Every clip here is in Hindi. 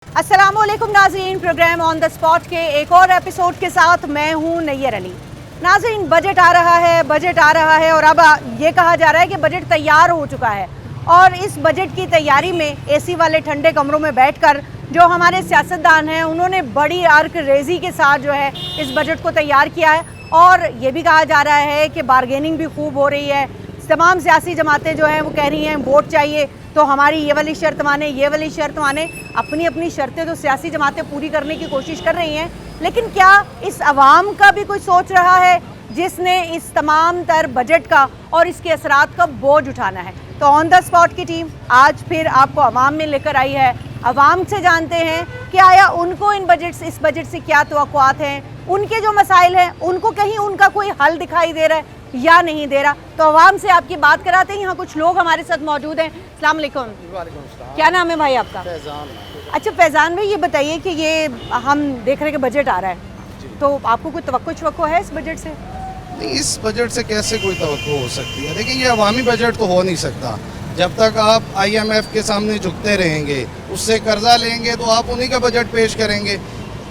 अस्सलामुअलैकुम नाज़रीन, प्रोग्राम ऑन द स्पॉट के एक और एपिसोड के साथ मैं हूं नैयर अली। नाज़रीन, बजट आ रहा है और अब ये कहा जा रहा है कि बजट तैयार हो चुका है और इस बजट की तैयारी में एसी वाले ठंडे कमरों में बैठकर जो हमारे सियासतदान हैं उन्होंने बड़ी अर्क रेजी के साथ जो है इस बजट को तैयार किया है और ये भी कहा जा रहा है कि बारगेनिंग भी खूब हो रही है। तमाम सियासी जमातें जो हैं वो कह रही हैं वोट चाहिए तो हमारी ये वाली शर्त माने, ये वाली शर्त माने। अपनी अपनी शर्तें तो सियासी जमातें पूरी करने की कोशिश कर रही हैं, लेकिन क्या इस अवाम का भी कोई सोच रहा है जिसने इस तमाम तर बजट का और इसके असरात का बोझ उठाना है? तो ऑन द स्पॉट की टीम आज फिर आपको अवाम में लेकर आई है। अवाम से जानते हैं कि आया उनको इस बजट से क्या तवक्कुआत हैं, उनके जो मसाइल हैं उनको कहीं उनका कोई हल दिखाई दे रहा है या नहीं दे रहा। तो अवाम से आपकी बात कराते हैं। यहाँ कुछ लोग हमारे साथ मौजूद हैं। अस्सलाम वालेकुम। क्या नाम है भाई आपका? फैजान। अच्छा फैजान भाई, ये बताइए कि ये हम देख रहे हैं कि बजट आ रहा है, तो आपको कोई तवक्को है इस बजट से? नहीं, इस बजट से कैसे कोई तवक्को हो सकती है? देखिए, ये अवामी बजट तो हो नहीं सकता। जब तक आप IMF के सामने झुकते रहेंगे, उससे कर्जा लेंगे तो आप उन्हीं का बजट पेश करेंगे।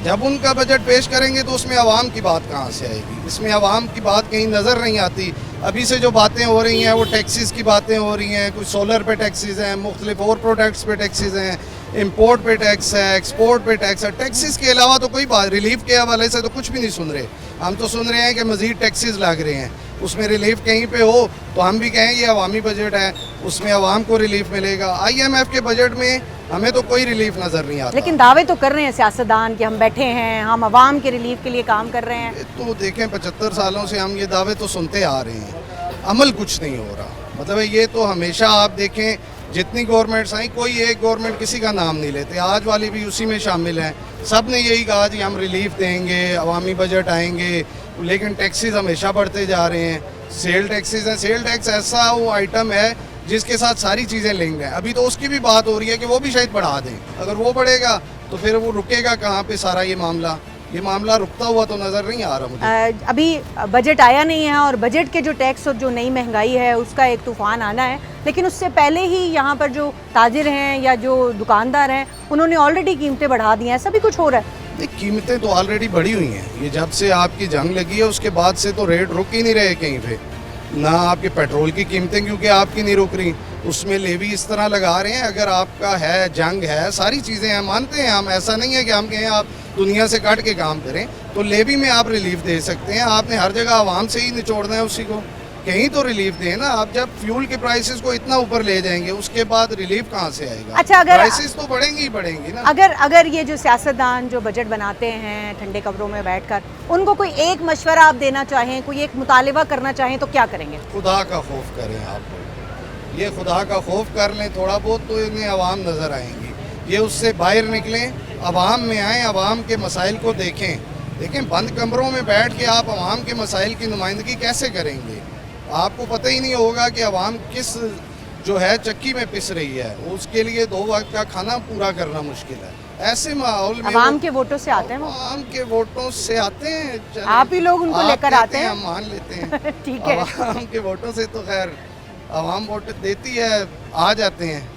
जब उनका बजट पेश करेंगे तो उसमें आवाम की बात कहाँ से आएगी? इसमें आवाम की बात कहीं नज़र नहीं आती। अभी से जो बातें हो रही हैं वो टैक्सेस की बातें हो रही हैं। कुछ सोलर पे टैक्सेस हैं, मुख्तलिफ और प्रोडक्ट्स पे टैक्सेस हैं, इंपोर्ट पे टैक्स है, एक्सपोर्ट पे टैक्स है। टैक्सेस के अलावा तो कोई बात, रिलीफ के हवाले से तो कुछ भी नहीं सुन रहे। हम तो सुन रहे हैं कि मज़ीद टैक्सेस लग रहे हैं, उसमें रिलीफ कहीं पे हो तो हम भी कहें ये अवामी बजट है, उसमें आवाम को रिलीफ मिलेगा। IMF के बजट में हमें तो कोई रिलीफ नज़र नहीं आता। लेकिन दावे तो कर रहे हैं सियासतदान कि हम बैठे हैं, हम अवाम के रिलीफ के लिए काम कर रहे हैं। तो देखें, 75 सालों से हम ये दावे तो सुनते आ रहे हैं, अमल कुछ नहीं हो रहा। मतलब ये तो हमेशा आप देखें, जितनी गवर्नमेंट्स आई कोई एक गवर्नमेंट किसी का नाम नहीं लेते। आज वाली भी उसी में शामिल है। सब ने यही कहा कि हम रिलीफ देंगे, अवामी बजट आएंगे, लेकिन टैक्सेस हमेशा बढ़ते जा रहे हैं। सेल टैक्सेस हैं, सेल टैक्स ऐसा वो आइटम है जिसके साथ सारी चीज़ें लिंक्ड हैं। अभी तो उसकी भी बात हो रही है कि वो भी शायद बढ़ा दें। अगर वो बढ़ेगा तो फिर वो रुकेगा कहाँ पे सारा ये मामला रुकता हुआ तो नज़र नहीं आ रहा मुझे। अभी बजट आया नहीं है और बजट के जो टैक्स और जो नई महंगाई है उसका एक तूफ़ान आना है, लेकिन उससे पहले ही यहाँ पर जो ताजिर हैं या जो दुकानदार हैं उन्होंने ऑलरेडी कीमतें बढ़ा दी हैं। ऐसा भी कुछ हो रहा है? नहीं, कीमतें तो ऑलरेडी बढ़ी हुई हैं। ये जब से आपकी जंग लगी है उसके बाद से तो रेट रुक ही नहीं रहे कहीं पे। ना आपके पेट्रोल की कीमतें क्योंकि आपकी नहीं रुक रही, उसमें लेवी इस तरह लगा रहे हैं। अगर आपका है, जंग है, सारी चीज़ें हैं, मानते हैं हम, ऐसा नहीं है कि हम कहें आप दुनिया से काट के काम करें, तो लेवी में आप रिलीफ दे सकते हैं। आपने हर जगह आवाम से ही निचोड़ना है उसी को, कहीं तो रिलीफ दें ना। आप जब फ्यूल के प्राइसेस को इतना ऊपर ले जाएंगे उसके बाद रिलीफ कहाँ से आएगा? अच्छा, अगर प्राइसेस तो बढ़ेंगी ही बढ़ेंगी ना। अगर ये जो सियासतदान जो बजट बनाते हैं ठंडे कमरों में बैठकर, उनको कोई एक मशवरा आप देना चाहें, कोई एक मुतालिबा करना चाहें तो क्या करेंगे? खुदा का खौफ करें। आप ये खुदा का खौफ कर लें थोड़ा बहुत तो इन्हें आवाम नज़र आएंगी। ये उससे बाहर निकलें, आवाम में आएँ, आवाम के मसाइल को देखें। बंद कमरों में बैठ के आप आवाम के मसाइल की नुमाइंदगी कैसे करेंगे? आपको पता ही नहीं होगा कि आवाम किस जो है चक्की में पिस रही है। उसके लिए 2 वक्त का खाना पूरा करना मुश्किल है। ऐसे माहौल में आवाम के वोटों से आते हैं, आवाम के वोटों से आते हैं। आप ही लोग उनको लेकर आते हैं, हम मान लेते हैं। ठीक है। आवाम के वोटों से तो खैर आवाम वोट देती है, आ जाते हैं,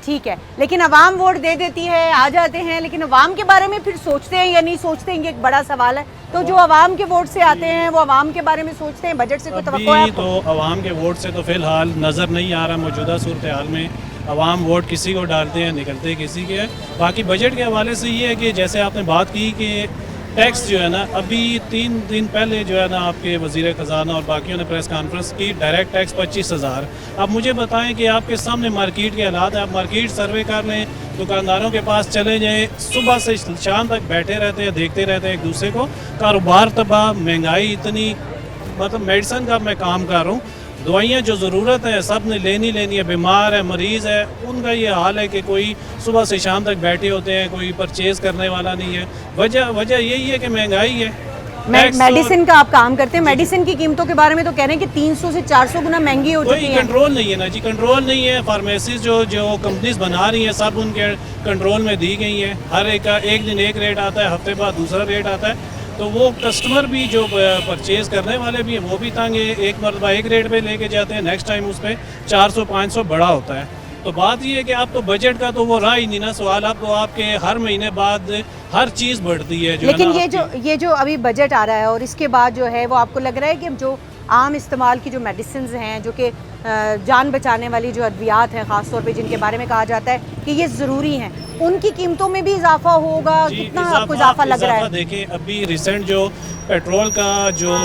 ठीक है, लेकिन अवाम वोट दे देती है, आ जाते हैं, लेकिन अवाम के बारे में फिर सोचते हैं या नहीं सोचते हैं, ये एक बड़ा सवाल है। तो जो अवाम के वोट से आते हैं वो अवाम के बारे में सोचते हैं? बजट से कोई तवक्को है आपको? तो अवाम के वोट से तो फिलहाल नज़र नहीं आ रहा मौजूदा सूरत हाल में। अवाम वोट किसी को डालते हैं, निकलते किसी के हैं। बाकी बजट के हवाले से ये है कि जैसे आपने बात की कि टैक्स जो है ना, अभी 3 दिन पहले जो है ना आपके वज़ीर ख़जाना और बाकियों ने प्रेस कॉन्फ्रेंस की, डायरेक्ट टैक्स 25,000। अब मुझे बताएं कि आपके सामने मार्केट के हालात है, आप मार्केट सर्वे कर लें, दुकानदारों के पास चले जाएं, सुबह से शाम तक बैठे रहते हैं, देखते रहते हैं एक दूसरे को। कारोबार तबाह, महंगाई इतनी, मतलब मेडिसन का मैं काम कर रहा हूँ, दवाइयाँ जो ज़रूरत है सब ने लेनी है। बीमार है, मरीज़ है, उनका ये हाल है कि कोई सुबह से शाम तक बैठे होते हैं, कोई परचेज़ करने वाला नहीं है। वजह यही है कि महंगाई है। मेडिसिन का आप काम करते हैं, मेडिसिन की कीमतों के बारे में तो कह रहे हैं कि 300 से 400 गुना महंगी हो चुकी है। कोई कंट्रोल नहीं है ना जी, कंट्रोल नहीं है। फार्मेसीज जो कंपनीज बना रही हैं सब उनके कंट्रोल में दी गई हैं। हर एक का एक दिन एक रेट आता है, हफ्ते बाद दूसरा रेट आता है। तो वो कस्टमर भी जो परचेज़ करने वाले भी हैं वो भी तंग है। एक मरतबा एक रेट पे लेके जाते हैं, नेक्स्ट टाइम उस पर 400-500 बड़ा होता है। तो बात ये है कि अब तो बजट का तो वो रहा ही नहीं ना सवाल, अब तो आपके हर महीने बाद हर चीज़ बढ़ती है जो है लेकिन ना ये जो अभी बजट आ रहा है और इसके बाद जो है वो आपको लग रहा है कि जो आम इस्तेमाल की जो मेडिसिन हैं, जो कि जान बचाने वाली जो अद्वियात हैं ख़ास तौर पे, जिनके बारे में कहा जाता है कि ये ज़रूरी हैं, उनकी कीमतों में भी इजाफा होगा? जी, कितना आपको इजाफा लग रहा है? देखिए अभी रिसेंट जो पेट्रोल का जो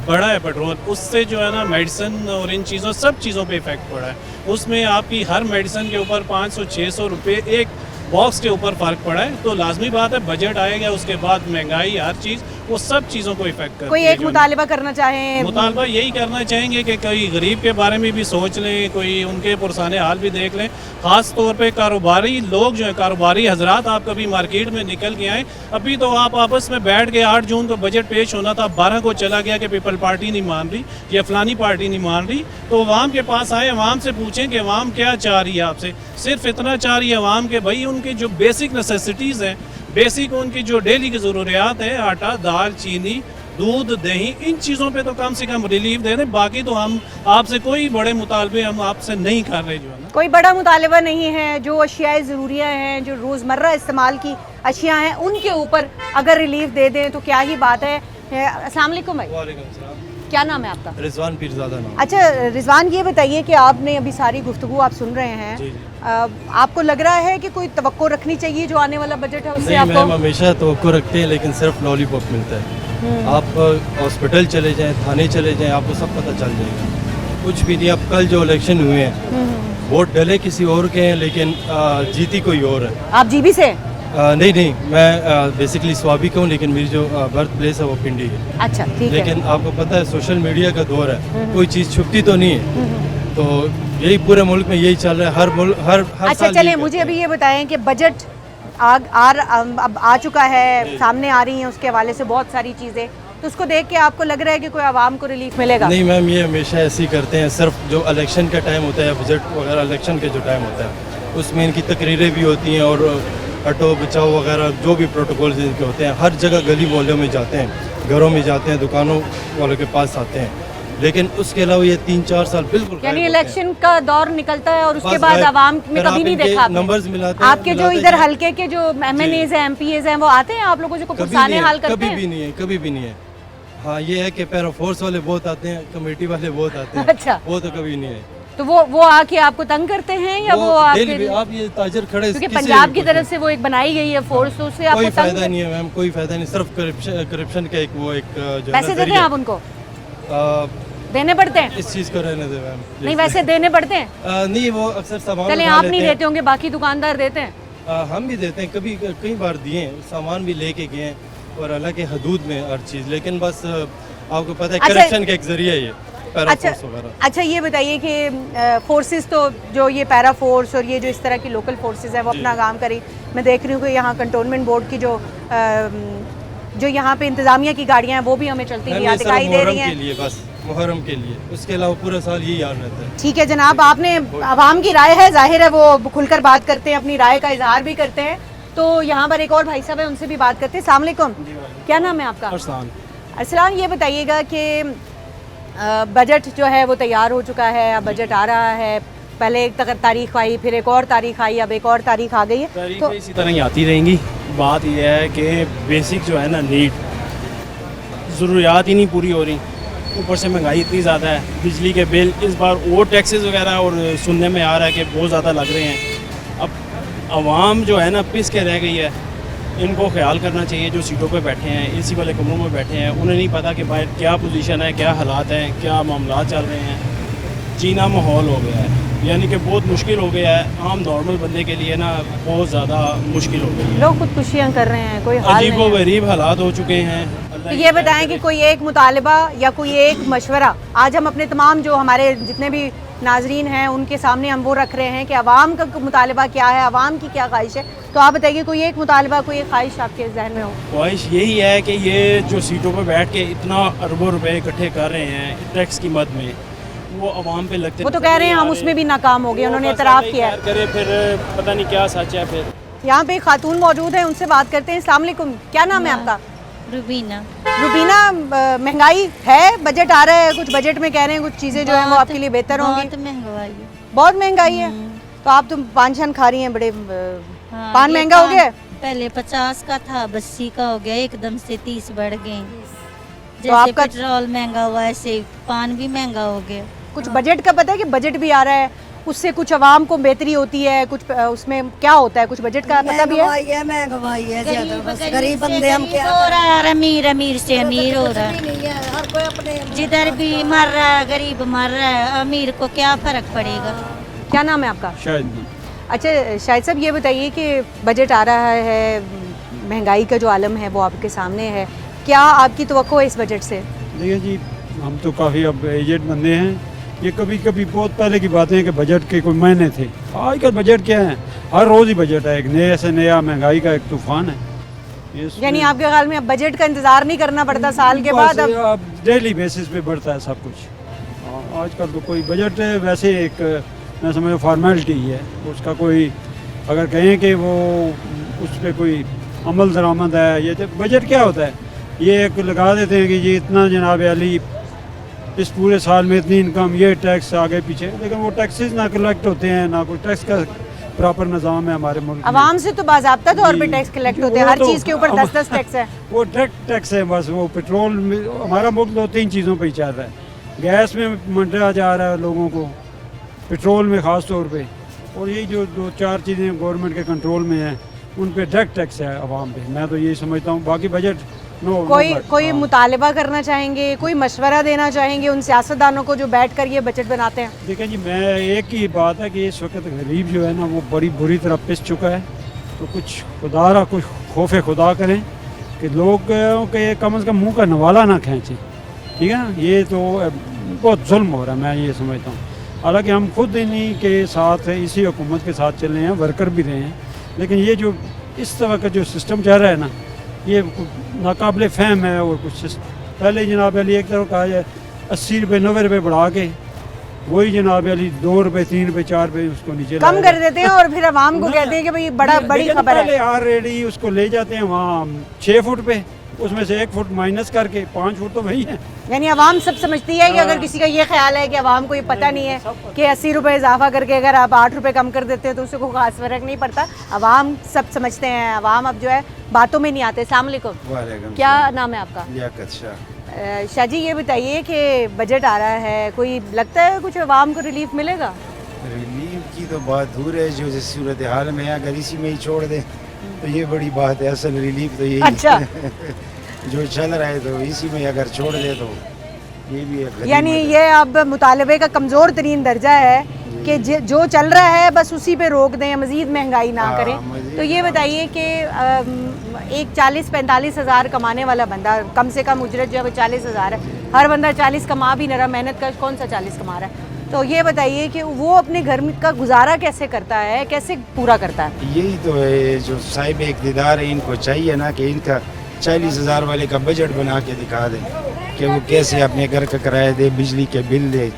बढ़ा है पेट्रोल, उससे जो है ना मेडिसिन और इन चीज़ों सब चीज़ों पे इफेक्ट पड़ा है। उसमें आपकी हर मेडिसिन के ऊपर 500-600 रुपये एक बॉक्स के ऊपर फ़र्क पड़ा है। तो लाजमी बात है बजट आएगा, उसके बाद महंगाई, हर चीज़, वो सब चीज़ों को इफेक्ट करती है। कोई एक मुतालिबा करना चाहें? मुतालबा यही करना चाहेंगे कि कोई गरीब के बारे में भी सोच लें, कोई उनके पुरसाने हाल भी देख लें। ख़ास तौर पे कारोबारी लोग जो है, कारोबारी हजरात, आप कभी मार्केट में निकल के आएँ। अभी तो आप आपस में बैठ के 8 जून को बजट पेश होना था, 12 को चला गया कि पीपल पार्टी नहीं मान रही या फलानी पार्टी नहीं मान रही। तो अवाम के पास आए, अवाम से पूछें कि अवाम क्या चाह रही है आपसे। सिर्फ इतना चाह रही है अवाम के भाई उनकी जो बेसिक नेसेसिटीज़ हैं, बेसिक उनकी जो डेली की ज़रूरियात है, आटा, दाल, चीनी, दूध, दही, इन चीज़ों पे तो कम से कम रिलीफ दे दें। बाकी तो हम आपसे कोई बड़े मुतालबे हम आपसे नहीं कर रहे जो है ना। कोई बड़ा मुतालबा नहीं है। जो अशियाए ज़रूरियाँ हैं, जो रोज़मर्रा इस्तेमाल की अशिया हैं, उनके ऊपर अगर रिलीफ दे दें तो क्या ही बात है। अस्सलाम वालेकुम भाई, क्या नाम है आपका? रिजवान पीरज़ादा नाम। अच्छा रिजवान, ये बताइए कि आपने अभी सारी गुफ्तगू आप सुन रहे हैं, जी, जी। आपको लग रहा है कि कोई तवक्को रखनी चाहिए जो आने वाला बजट है उससे? नहीं आपको मैम, हमेशा तवक्को रखते हैं लेकिन सिर्फ लॉलीपॉप मिलता है। आप हॉस्पिटल चले जाएं, थाने चले जाएं, आपको सब पता चल जाएगा। कुछ भी नहीं। अब कल जो इलेक्शन हुए हैं, वोट डले किसी और के हैं लेकिन जीती कोई और है। आप जीबी से? नहीं, मैं बेसिकली स्वाबी का हूँ लेकिन मेरी जो बर्थ प्लेस है वो पिंडी है। अच्छा ठीक है। लेकिन आपको पता है सोशल मीडिया का दौर है, कोई चीज़ छुपती तो नहीं है। तो यही पूरे मुल्क में यही चल रहा है, हर अच्छा साल चलें, यही मुझे करते अभी ये बताएं कि बजट अब आ चुका है, सामने आ रही हैं उसके हवाले से बहुत सारी चीज़ें, तो उसको देख के आपको लग रहा है कि कोई आवाम को रिलीफ मिलेगा? नहीं मैम, ये हमेशा ऐसे ही करते हैं। सिर्फ जो इलेक्शन का टाइम होता है, बजट वगैरह इलेक्शन के जो टाइम होता है, उसमें इनकी तकरीरें भी होती हैं और हटो बचाओ वगैरह जो भी प्रोटोकॉल्स इनके होते हैं, हर जगह गली मोहल्लों में जाते हैं, घरों में जाते हैं, दुकानों वालों के पास आते हैं। लेकिन उसके अलावा ये 3-4 साल बिल्कुल यानी गायब होते हैं। इलेक्शन का दौर निकलता है और उसके बस बाद गायब। आवाम में फिर कभी आप नहीं इनके देखा आपने? नंबर्स मिलाते हैं, आपके जो मिलाते इधर हैं। हल्के के जो MNAs हैं, MPAs हैं, वो आते हैं आप लोगों से कभी पुरसाने नहीं हाल है, करते कभी हैं? भी नहीं है, कभी भी नहीं है। हाँ, ये है कि पैरा फोर्स वाले बहुत आते हैं, कमेटी वाले बहुत आते हैं। अच्छा। वो तो कभी नहीं है। तो वो आके आपको तंग करते हैं या वो डेली आपके? आप ये ताजर खड़े क्योंकि किसी पंजाब की कुछ तरफ से वो एक बनाई गई है फोर्स, तो उससे आपको कोई तंग फायदा नहीं है मैम, कोई फायदा नहीं। सिर्फ करप्शन का एक जो पैसे देते हैं आप उनको? देने पड़ते हैं? इस चीज़ को रहने दे मैम। नहीं, वैसे देने पड़ते हैं? नहीं, वो अक्सर सामान चले उठा आप नहीं लेते देते होंगे, बाकी दुकानदार देते हैं? हैं। हम भी देते हैं, कभी कई बार दिए हैं, सामान भी लेके गए हैं और हालांकि हदूद में हर चीज़। लेकिन बस आपको पता है अच्छा। करप्शन का एक जरिया है ये पैरा अच्छा फोर्स वगैरह। अच्छा, ये बताइए कि फोर्सेस तो जो ये पैरा फोर्स और ये जो इस तरह की लोकल फोर्सेस हैं वो अपना काम करें। मैं देख रही हूँ कि यहाँ कंटोनमेंट बोर्ड की जो यहाँ पे इंतज़ामिया की गाड़ियाँ हैं वो भी हमें चलती हुई मैम, ये दिखाई सिर्फ दे रही मुहर्रम हैं। के लिए, बस मुहर्रम के लिए, उसके अलावा पूरा साल यही हाल रहता है। ठीक है जनाब, आपने आवाम की राय है, जाहिर है वो खुलकर बात करते हैं, अपनी राय का इजहार भी करते हैं। तो यहाँ पर एक और भाई साहब है, उनसे भी बात करते हैं। अस्सलाम वालेकुम, क्या नाम है आपका? अरसलान, ये बताइएगा कि बजट जो है वो तैयार हो चुका है, अब बजट आ रहा है, पहले एक तारीख आई, फिर एक और तारीख आई, अब एक और तारीख आ गई है, तो इसी तरह ही आती रहेंगी। बात यह है कि बेसिक जो है ना नीड ज़रूरियात ही नहीं पूरी हो रही, ऊपर से महंगाई इतनी ज़्यादा है, बिजली के बिल इस बार और टैक्सेस वगैरह और सुनने में आ रहा है कि बहुत ज़्यादा लग रहे हैं। अब आवाम जो है ना पिस के रह गई है, इनको ख्याल करना चाहिए जो सीटों पे बैठे हैं, एसी वाले कमरों में बैठे हैं। उन्हें नहीं पता कि बाहर क्या पोजीशन है, क्या हालात हैं, क्या मामला चल रहे हैं। जीना माहौल हो गया है, यानी कि बहुत मुश्किल हो गया है आम नॉर्मल बंदे के लिए ना, बहुत ज़्यादा मुश्किल हो गई है। लोग खुदकुशियाँ कर रहे हैं, कोई हाल अजीब नहीं व है। गरीब हालात हो चुके हैं। तो ये बताएं कि कोई एक मुतालबा या कोई एक मशवरा आज हम अपने तमाम जो हमारे जितने भी नाजरीन हैं उनके सामने हम वो रख रहे हैं कि आवाम का मुतालबा क्या है, आवाम की क्या ख्वाहिश है। तो आप बताइए कोई एक मुतालबा, कोई एक ख्वाहिश आपके जहन में हो? ख्वाहिश यही है कि ये जो सीटों पर बैठ के इतना अरबों रुपए इकट्ठे कर रहे हैं टैक्स की मद में, वो आवाम पे लगते वो तो कह रहे हैं हम उसमें भी नाकाम हो गए, उन्होंने इतराफ़ किया है। करे फिर पता नहीं क्या सच है। फिर यहाँ पे एक खातून मौजूद है, उनसे बात करते हैं। अस्सलाम वालेकुम, क्या नाम है आपका? रुबीना। रुबीना, महंगाई है, बजट आ रहा है, कुछ बजट में कह रहे हैं कुछ चीज़ें जो है वो आपके लिए बेहतर होंगी। बहुत महंगाई है। बहुत महंगाई है, तो आप तो पान छान खा रही हैं बड़े हाँ, पान ये महंगा हो गया है? पहले 50 का था, 80 का हो गया, एकदम से 30 बढ़ गए। जैसे आपका- पेट्रोल महंगा हुआ ऐसे पान भी महंगा हो गया। कुछ बजट का पता है कि बजट भी आ रहा है, उससे कुछ आवाम को बेहतरी होती है, कुछ उसमें क्या होता है, कुछ बजट का पता भी है? महंगाई है ज्यादा, बस गरीब गरीब से बंदे हम गरीब क्या हो रहा है और अमीर अमीर से अमीर हो रहा है। नहीं है, हर कोई अपने जिधर भी मर रहा है गरीब मर रहा है, अमीर को क्या फर्क पड़ेगा। क्या नाम है आपका? शायद अच्छा शाहिद साहब, ये बताइए कि बजट आ रहा है, महंगाई का जो आलम है वो आपके सामने है, क्या आपकी तवक्को है इस बजट से? देखिए जी, हम तो काफ़ी अब एजेड बंदे हैं। ये कभी कभी बहुत पहले की बातें हैं कि बजट के कोई महीने थे। आजकल बजट क्या है, हर रोज़ ही बजट है, एक नया से नया महंगाई का एक तूफान है। इसमें यानी आपके ख्याल में अब बजट का इंतजार नहीं करना पड़ता साल के बाद? अब डेली बेसिस पे बढ़ता है सब कुछ। आजकल तो कोई बजट वैसे एक मैं समझ फॉर्मेलिटी ही है, उसका कोई अगर कहें कि वो उस पर कोई अमल दरामद है, ये तो बजट क्या होता है, ये एक लगा देते हैं कि ये इतना जनाब अली इस पूरे साल में इतनी इनकम, ये टैक्स आगे पीछे, लेकिन वो टैक्सेस ना कलेक्ट होते हैं, ना कोई टैक्स का प्रॉपर निज़ाम है हमारे मुल्क में। आवाम से तो बाज़ाब्ता तौर पे जी, टैक्स कलेक्ट जी, होते हैं, वो हर तो चीज़ के ऊपर अब- 10-10 टैक्स है। वो डायरेक्ट टैक्स है बस। वो पेट्रोल में हमारा मुल्क दो तीन चीज़ों पे ही चल रहा है, गैस में मंडरा जा रहा है लोगों को, पेट्रोल में ख़ास तौर पे, और यही जो दो चार चीज़ें गवर्नमेंट के कंट्रोल में हैं उन पे डायरेक्ट टैक्स है आवाम पे। मैं तो यही समझता हूँ, बाकी बजट कोई मुतालबा करना चाहेंगे, कोई मशवरा देना चाहेंगे उन सियासतदानों को जो बैठ कर ये बजट बनाते हैं? देखें जी, मैं एक ही बात है कि इस वक्त गरीब जो है ना वो बड़ी बुरी तरह पिस चुका है, तो कुछ खुदारा कुछ खौफ खुदा करें कि लोग के कम से कम मुंह का नवाला ना खींचें, ठीक है ना। ये तो बहुत जुल्म हो रहा है, मैं ये समझता हूँ। हालांकि हम खुद इन्हीं के साथ इसी हुकूमत के साथ चल रहे हैं, वर्कर भी रहे हैं, लेकिन ये जो इस तरह का जो सिस्टम चल रहा है ना, ये नाकाबिल फ़हम है। और कुछ पहले जनाब अली एक तरफ कहा जाए 80 रुपये 90 रुपये बढ़ा के वही जनाब अली 2 रुपये 3 रुपये 4 रुपये उसको नीचे कम कर देते हैं और फिर आवाम को कहते हैं कि भाई बड़ी खबर है। ऑलरेडी उसको ले जाते हैं वहाँ 6 फुट पे, उसमें से 1 फुट माइनस करके 5 फुट तो वही है। यानी आवाम सब समझती है कि अगर किसी का ये ख्याल है कि आवाम को ये पता नहीं है कि 80 रुपये इजाफा करके अगर आप 8 रुपये कम कर देते हैं तो उससे कोई खास फर्क नहीं पड़ता। आवाम सब समझते हैं, आवाम अब जो है बातों में नहीं आते। अस्सलाम वालेकुम, क्या नाम है आपका? लियाकत शाह। शाह जी, ये बताइए कि बजट आ रहा है, कोई लगता है कुछ आवाम को रिलीफ मिलेगा? रिलीफ की तो बात दूर है, जो जिस सूरत हाल में है अगर इसी में ही छोड़ दें तो ये बड़ी बात है। असल रिलीफ तो यही अच्छा। जो चल रहा है तो इसी में अगर छोड़ दे तो ये भी एक यानी गनीमत है। ये अब मुतालबे का कमज़ोर तरीन दर्जा है कि जो चल रहा है बस उसी पे रोक दें, मज़ीद महंगाई ना हाँ, करें। मज़ीद तो ये ना। बताइए कि एक 40-45 हज़ार कमाने वाला बंदा, कम से कम उजरत जो है वो 40 हज़ार है, हर बंदा 40 कमा भी नहीं रहा, मेहनत का कौन सा 40 कमा रहा है, तो ये बताइए कि वो अपने घर का गुजारा कैसे करता है, कैसे पूरा करता है? यही तो है जो साहिब इक़्तिदार है, इनको चाहिए ना कि इनका 40,000 वाले का बजट बना के दिखा दें कि वो कैसे अपने घर का किराया दे, बिजली के बिल दे,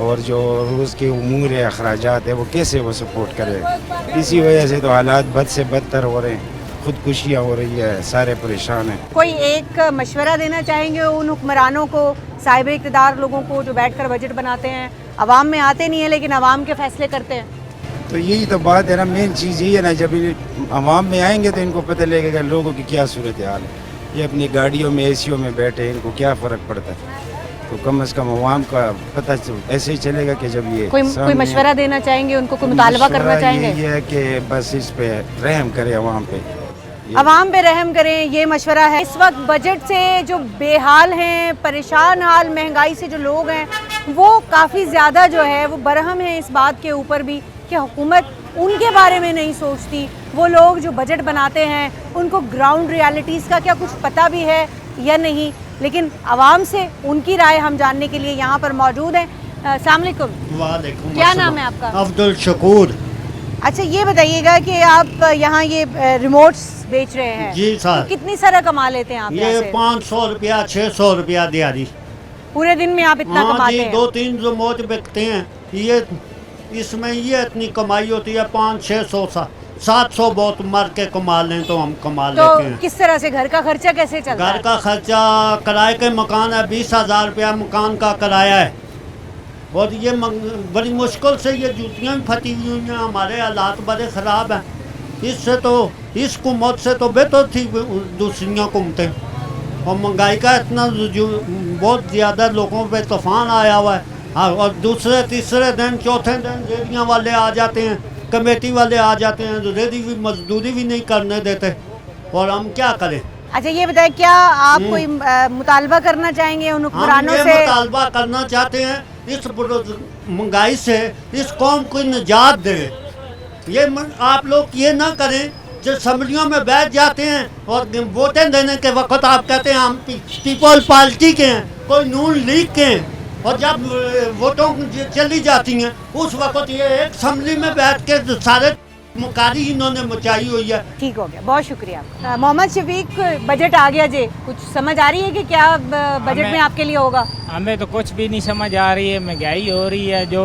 और जो रोज़ के उमूर है, अखराजात है, वो कैसे वो सपोर्ट करे। इसी वजह से तो हालात बद से बदतर हो रहे हैं, खुदकुशियाँ हो रही है, सारे परेशान हैं। कोई एक मशवरा देना चाहेंगे उन हुक्मरानों को, साहिब इक़्तिदार लोगों को जो बैठकर बजट बनाते हैं, आवाम में आते नहीं है लेकिन आवाम के फैसले करते हैं? तो यही तो बात है ना, मेन चीज़ यही है ना, जब आवाम में आएंगे तो इनको पता लगेगा लोगों की क्या सूरत हाल है। ये अपनी गाड़ियों में एसीओ में बैठे, इनको क्या फ़र्क पड़ता है। तो कम से कम आवाम का पता ऐसे ही चलेगा कि जब ये कोई मशवरा देना चाहेंगे उनको, कोई मुतालबा करना चाहेंगे? यही है कि बस इस पे रहम करे आवाम पे, आवाम पे रहम करें, ये मशवरा है। इस वक्त बजट से जो बेहाल हैं, परेशान हाल, महंगाई से जो लोग हैं वो काफ़ी ज़्यादा जो है वो बरहम है इस बात के ऊपर भी कि हुकूमत उनके बारे में नहीं सोचती। वो लोग जो बजट बनाते हैं उनको ग्राउंड रियलिटीज़ का क्या कुछ पता भी है या नहीं, लेकिन आवाम से उनकी राय हम जानने के लिए यहाँ पर मौजूद हैं। अस्सलाम वालेकुम। वालेकुम क्या अस्सलाम। नाम है आपका? अब्दुल शकूर। अच्छा, ये बताइएगा कि आप यहाँ ये रिमोट्स बेच रहे हैं, जी सर। तो कितनी सारा कमा लेते हैं आप यहाँ ये से? 500 रुपया 600 रुपया दिहाड़ी। पूरे दिन में आप इतना हाँ कमाते जी, हैं? 2-3 रिमोट बिकते हैं। ये इसमें ये इतनी कमाई होती है 500-600 700 बहुत मर के कमा लें तो हम कमा तो लेते हैं। किस तरह से घर का खर्चा कैसे चलता घर है? का खर्चा, किराए के मकान है, 20,000 रुपया मकान का किराया है। और ये बड़ी मुश्किल से ये जूतियाँ भी फटी हुई हैं, हमारे हालात बड़े ख़राब हैं। इससे तो इस हुकूमत से तो बेहतर थी दूसरी हुकूमतें। और महंगाई का इतना जो बहुत ज़्यादा लोगों पे तूफान आया हुआ है। हाँ, और दूसरे तीसरे दिन चौथे दिन रेहड़ियाँ वाले आ जाते हैं, कमेटी वाले आ जाते हैं, जो रेहड़ी भी मजदूरी भी नहीं करने देते, और हम क्या करें। अच्छा ये बताएं, क्या आप कोई मुतालबा करना चाहेंगे उन हुक्मरानों से? मुतालबा करना चाहते हैं इस महंगाई से इस कौम को निजात दे। ये आप लोग ये ना करें जो असम्बलियों में बैठ जाते हैं और वोटें देने के वक्त आप कहते हैं हम पीपल पार्टी के हैं, कोई नून लीग के हैं, और जब वोटों चली जाती हैं उस वक्त ये एक असम्बली में बैठ के सारे मुकारी इन्होंने मचाई हुई है। ठीक हो गया, बहुत शुक्रिया आपका। मोहम्मद शफीक, बजट आ गया जी, कुछ समझ आ रही है कि क्या बजट में आपके लिए होगा? हमें तो कुछ भी नहीं समझ आ रही है। महंगाई हो रही है, जो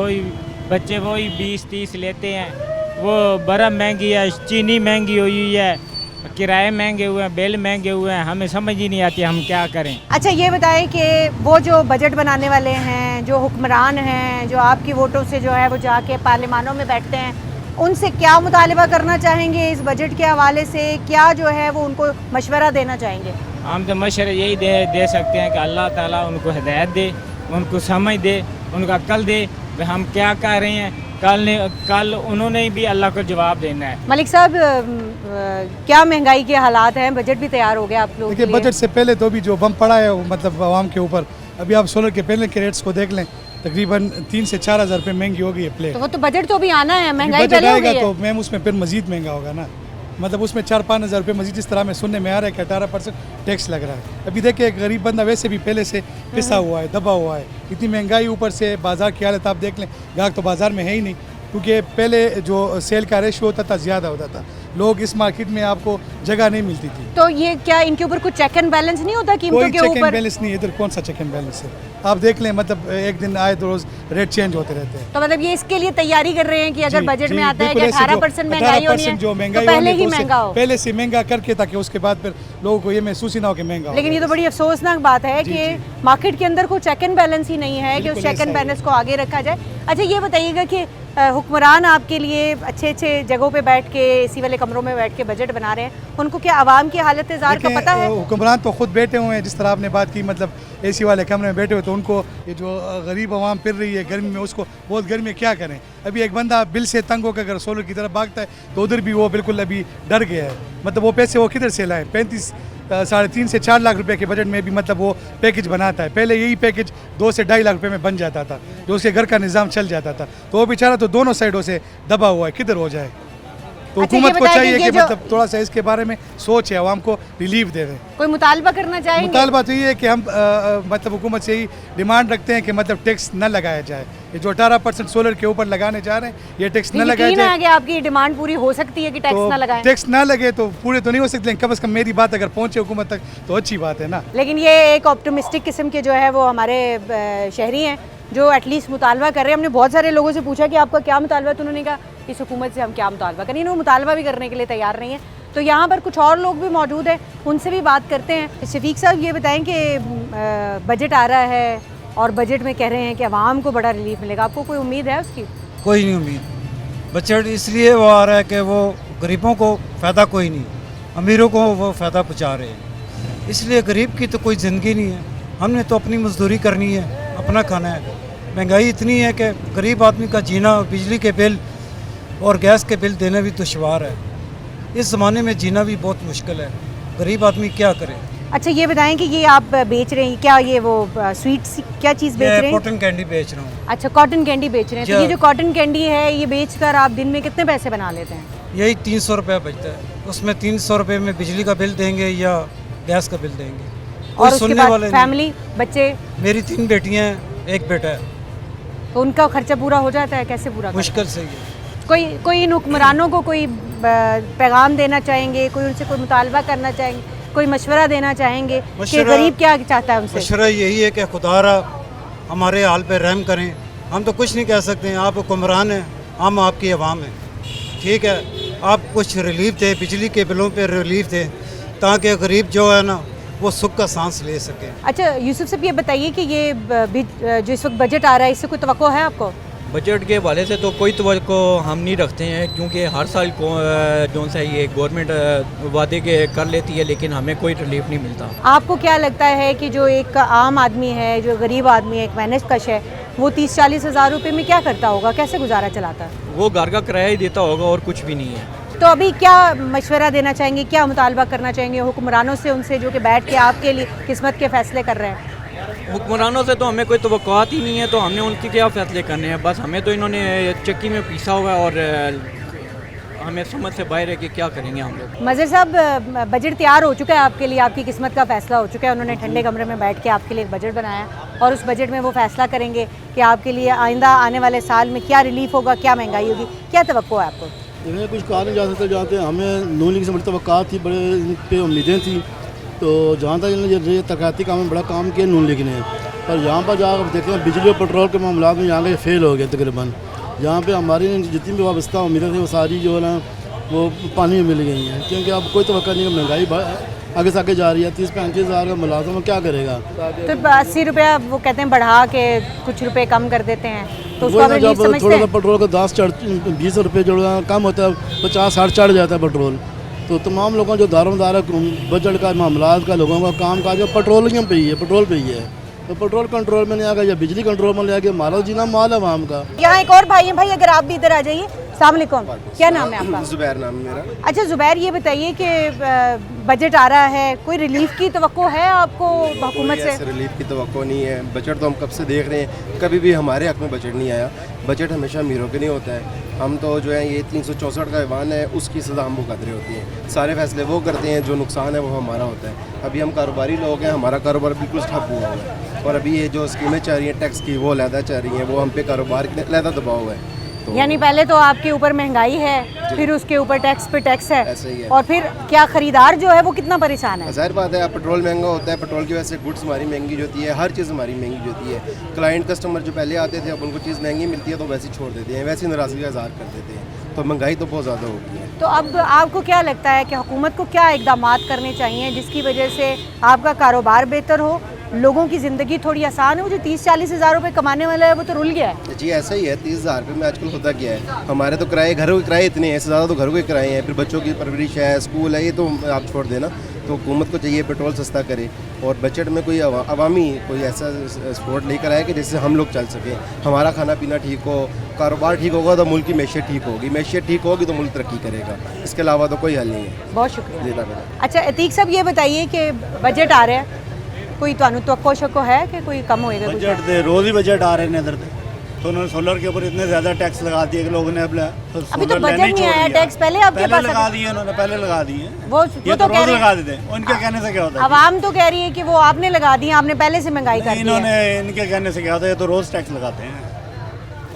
बच्चे वही 20-30 लेते हैं, वो बर्फ़ महंगी है, चीनी महंगी हुई है, किराए महंगे हुए हैं, बिल महंगे हुए हैं, हमें समझ ही नहीं आती हम क्या करें। अच्छा ये बताएं कि वो जो बजट बनाने वाले हैं, जो हुक्मरान हैं, जो आपकी वोटों से जो है वो जाके पार्लिमानों में बैठते हैं, उनसे क्या मुतालिबा करना चाहेंगे इस बजट के हवाले से? क्या जो है वो उनको मशवरा देना चाहेंगे? हम तो मशवरा यही दे सकते हैं कि अल्लाह ताला उनको हिदायत दे, उनको समझ दे, उनको अक्ल दे, भाई हम क्या कर रहे हैं। कल उन्होंने भी अल्लाह को जवाब देना है। मलिक साहब, क्या महंगाई के हालात हैं? बजट भी तैयार हो गया आप लोग? देखिए, बजट से पहले तो भी जो बम पड़ा है मतलब आवाम के ऊपर, अभी आप सोलर के पैनल के रेट्स को देख लें, तकरीबन 3 से 4 हज़ार रुपये महंगी हो गई है प्लेट। तो वो तो बजट तो भी आना है, महंगाई बजट आएगा है। तो मैम उसमें फिर मजीद महंगा होगा ना, मतलब उसमें 4-5 हज़ार रुपये मजीद इस तरह में सुनने में आ रहा है कि 18% टैक्स लग रहा है। अभी देखिए, गरीब बंदा वैसे भी पहले से पिसा हुआ है, दबा हुआ है, इतनी महंगाई, ऊपर से बाज़ार की हालत आप देख लें, ग्राहक तो बाज़ार में है ही नहीं, क्योंकि पहले जो सेल का रेशियो होता था ज़्यादा होता था, लोग इस मार्केट में आपको जगह नहीं मिलती थी। तो ये क्या इनके ऊपर कुछ चेक एंड बैलेंस नहीं होता कीमतों के ऊपर? कोई चेक एंड बैलेंस नहीं है इधर, कौन सा चेक एंड बैलेंस है? आप देख लें, मतलब एक दिन आए तो रोज रेट चेंज होते रहते हैं। तो मतलब ये इसके लिए तैयारी कर रहे हैं कि अगर बजट में आता है कि 18% महंगाई होनी है, जो महंगाई तो पहले ही महंगा हो, पहले से महंगा करके, ताकि उसके बाद फिर लोगों को ये महसूस ही ना हो कि महंगा हो। लेकिन ये तो बड़ी अफसोसनाक बात है कि मार्केट के अंदर कोई चेक एंड बैलेंस ही नहीं है कि उस चेक एंड बैलेंस को आगे रखा जाए। अच्छा ये बताइएगा कि हुक्मरान आपके लिए अच्छे अच्छे जगहों पे बैठ के, एसी वाले कमरों में बैठ के बजट बना रहे हैं, उनको क्या आवाम की हालत ज़ार का पता है? हुक्मरान तो खुद बैठे हुए हैं, जिस तरह आपने बात की, मतलब एसी वाले कमरे में बैठे हुए, तो उनको ये जो गरीब आवाम फिर रही है गर्मी में, उसको बहुत गर्मी में क्या करें। अभी एक बंदा बिल से तंग होकर अगर सोलर की तरफ भागता है तो उधर भी वो बिल्कुल अभी डर गया है, मतलब वो पैसे वो किधर से लाएं? 3.5 से 4 लाख रुपए के बजट में भी मतलब वो पैकेज बनाता है। पहले यही पैकेज 2 से 2.5 लाख रुपए में बन जाता था, जो उसके घर का निज़ाम चल जाता था। तो वो बेचारा तो दोनों साइडों से दबा हुआ है, किधर हो जाए। तो हुकूमत को चाहिए कि मतलब थोड़ा सा इसके बारे में सोच है, आवाम को रिलीफ दे दें। कोई मुतालबा करना चाहेंगे? मुतालबा तो ये है कि हम मतलब हुकूमत से ही डिमांड रखते हैं कि मतलब टैक्स न लगाया जाए। ये जो 18% सोलर के ऊपर लगाने जा रहे हैं, ये टैक्स न लगाया जाए। आगे आपकी डिमांड पूरी हो सकती है कि टैक्स न लगाएं? टैक्स ना लगे तो पूरे तो नहीं हो सकते, लेकिन कम से कम मेरी बात अगर पहुंचे हुकूमत तक तो अच्छी बात है ना। लेकिन ये एक ऑप्टिमिस्टिक किस्म के जो है वो हमारे शहरी हैं जो एटलीस्ट मुतालबा कर रहे हैं। हमने बहुत सारे लोगों से पूछा कि आपका क्या मुतालबा है, तो उन्होंने कहा इस हुकूमत से हम क्या मुतालबा करें, वो मुतालबा भी करने के लिए तैयार नहीं है। तो यहाँ पर कुछ और लोग भी मौजूद हैं, उनसे भी बात करते हैं। शफीक साहब ये बताएं कि बजट आ रहा है और बजट में कह रहे हैं कि आवाम को बड़ा रिलीफ मिलेगा, आपको कोई उम्मीद है उसकी? कोई नहीं उम्मीद। बजट इसलिए वो आ रहा है कि वो गरीबों को फ़ायदा कोई नहीं, अमीरों को वो फ़ायदा पहुँचा रहे हैं, इसलिए गरीब की तो कोई ज़िंदगी नहीं है। हमने तो अपनी मजदूरी करनी है, अपना खाना है। महंगाई इतनी है कि गरीब आदमी का जीना, बिजली के बिल और गैस के बिल देना भी दुश्वार है। इस ज़माने में जीना भी बहुत मुश्किल है, गरीब आदमी क्या करे। अच्छा ये बताएं कि ये आप बेच रहे हैं क्या, ये वो स्वीट्स क्या चीज़ बेच रहे हैं? कॉटन कैंडी बेच रहा हूँ। अच्छा कॉटन कैंडी बेच रहे हैं। तो ये जो कॉटन कैंडी है ये बेच कर आप दिन में कितने पैसे बना लेते हैं? यही 300 रुपये बचता है, उसमें 300 रुपये में बिजली का बिल देंगे या गैस का बिल देंगे। और उसके बाद फैमिली, बच्चे? मेरी 3 बेटियाँ हैं, 1 बेटा है। तो उनका खर्चा पूरा हो जाता है? कैसे पूरा? मुश्किल से ही। कोई इन हुक्मरानों को कोई पैगाम देना चाहेंगे, कोई उनसे कोई मुतालबा करना चाहेंगे, कोई मशवरा देना चाहेंगे कि गरीब क्या चाहता है उनसे? मशवरा यही है कि खुदारा हमारे हाल पे रहम करें। हम तो कुछ नहीं कह सकते हैं, आप हुक्मरान हैं, हम आपकी आवाम हैं, ठीक है। आप कुछ रिलीफ दें, बिजली के बिलों पे रिलीफ दें, ताकि गरीब जो है ना वो सुख का सांस ले सकें। अच्छा यूसुफ साहब, ये बताइए कि ये जो इस वक्त बजट आ रहा है, इससे कोई तवक्को है आपको? बजट के हवाले से तो कोई तवक्को हम नहीं रखते हैं, क्योंकि हर साल जो सा ये गवर्नमेंट वादे के कर लेती है, लेकिन हमें कोई रिलीफ नहीं मिलता। आपको क्या लगता है कि जो एक आम आदमी है, जो गरीब आदमी है, एक मेहनत कश है, वो 30-40 हज़ार रुपये में क्या करता होगा, कैसे गुजारा चलाता है? वो घर का किराया ही देता होगा और कुछ भी नहीं है। तो अभी क्या मशवरा देना चाहेंगे, क्या मुतालबा करना चाहेंगे हुक्मरानों से, उनसे जो कि बैठ के आपके लिए किस्मत के फैसले कर रहे हैं? हुक्मरानों से तो हमें कोई तवक्कुआत ही नहीं है, तो हमने उनके क्या फ़ैसले करने हैं। बस हमें तो इन्होंने चक्की में पीसा हुआ है और हमें समझ से बाहर है कि क्या करेंगे हम लोग। मज़र साहब, बजट तैयार हो चुका है आपके लिए, आपकी किस्मत का फ़ैसला हो चुका है। उन्होंने ठंडे कमरे में बैठ के आपके लिए एक बजट बनाया और उस बजट में वो फ़ैसला करेंगे कि आपके लिए आइंदा आने वाले साल में क्या रिलीफ होगा, क्या महंगाई होगी, क्या तवक्को है आपको? इन्हें कुछ कहा नहीं जा सकते, जाते हमें नून लीग से बड़ी तवक्कुआत थी, बड़े इन पे उम्मीदें थी। तो जहाँ तक इन्होंने तरक्याती काम में बड़ा काम किया नून लीग ने, पर यहाँ पर जाकर देखते हैं बिजली और पेट्रोल के मामला में यहाँ के फेल हो गए तकरीबन। यहाँ पे हमारी जितनी भी वाबस्ता उम्मीदें थी वो सारी जो है ना वो पानी में मिल गई हैं, क्योंकि अब कोई तवक्को नहीं है। महंगाई आगे से आगे जा रही है, 30-35 हज़ार का मुलाजम क्या करेगा? तो 80 रुपया वो कहते हैं बढ़ा के कुछ रुपए कम कर देते हैं, तो उसको जब थोड़ा सा पेट्रोल का 20 रुपये जो कम होता है, 50-60 चढ़ जाता है पेट्रोल। तो तमाम लोगों जो दारोमदार बजट का मामला का लोगों का काम काज पेट्रोलियम पे ही है, पेट्रोल पे ही है। तो पेट्रोल कंट्रोल में नहीं आएगा या बिजली कंट्रोल में नहीं आएगा, माल जीना माल है आवाम का। यहाँ एक और भाई है, भाई अगर आप भी इधर आ जाइए। अस्सलाम वालेकुम, क्या नाम है आपका? जुबैर नाम है मेरा। अच्छा जुबैर, ये बताइए कि बजट आ रहा है, कोई रिलीफ की तवक्को है आपको हुकूमत से? रिलीफ की तवक्को नहीं है। बजट तो हम कब से देख रहे हैं, कभी भी हमारे हक में बजट नहीं आया। बजट हमेशा अमीरों के नहीं होता है। हम तो जो है ये 364 का ऐवान है, उसकी सज़ा हम भुगत रहे होती हैं। सारे फैसले वो करते हैं, जो नुकसान है वो हमारा होता है। अभी हम कारोबारी लोग हैं, हमारा कारोबार बिल्कुल ठप हुआ हुआ है, और अभी ये जो स्कीमें चल रही हैं टैक्स की, वो लहदा चल रही हैं, वो हम पे कारोबार के लहदा दबाव है। तो यानी पहले तो आपके ऊपर महंगाई है, फिर उसके ऊपर टैक्स पे टैक्स है, ऐसे ही है। और फिर क्या खरीदार जो है वो कितना परेशान है? ज़ाहिर बात है, अब पेट्रोल महंगा होता है, पेट्रोल की वजह से गुड्स हमारी महंगी होती है, हर चीज़ हमारी महंगी होती है। क्लाइंट कस्टमर जो पहले आते थे, अब उनको चीज़ महंगी मिलती है तो वैसे छोड़ देते हैं, वैसे नाराज़गी का इज़हार कर देते हैं। तो महंगाई तो बहुत ज़्यादा होती है। तो अब आपको क्या लगता है कि हुकूमत को क्या इक़दामात करने चाहिए जिसकी वजह से आपका कारोबार बेहतर हो, लोगों की ज़िंदगी थोड़ी आसान हो? जो 30-40 हज़ार रुपये कमाने वाला है वो तो रुल गया है। जी ऐसा ही है, 30 हज़ार रुपये में आजकल होता क्या है, हमारे तो किराए, घरों के किराए इतने हैं, इससे ज़्यादा तो घरों के किराए हैं, फिर बच्चों की परवरिश है, स्कूल है, ये तो आप छोड़ देना। तो हुकूमत को चाहिए पेट्रोल सस्ता करे और बजट में कोई अवामी कोई ऐसा सपोर्ट लेकर आए कि जिससे हम लोग चल सकें, हमारा खाना पीना ठीक हो, कारोबार ठीक होगा तो मुल्क की मैशियत ठीक होगी, मैशियत ठीक होगी तो मुल्क तरक्की करेगा। इसके अलावा तो कोई हल नहीं है। बहुत शुक्रिया। अच्छा अतीक साहब, ये बताइए कि बजट आ रहा है, कोई तवक्को शक्को है कि कोई कम होएगा? बजट दे रोज़ ही बजट आ रहे हैं इधर, तो उन्होंने सोलर के ऊपर इतने ज़्यादा टैक्स लगा दिए कि लोगों ने अभी तो बजट नहीं आया, टैक्स पहले आपके पास लगा दिए, उन्होंने पहले लगा दिए। वो तो रोज लगा देते हैं, उनके कहने से क्या होता है? आवाम तो कह रही है कि वो आपने लगा दिए, आपने पहले से महंगाई कर दी है। इन्होंने इनके कहने से क्या होता है, ये तो रोज टैक्स लगाते हैं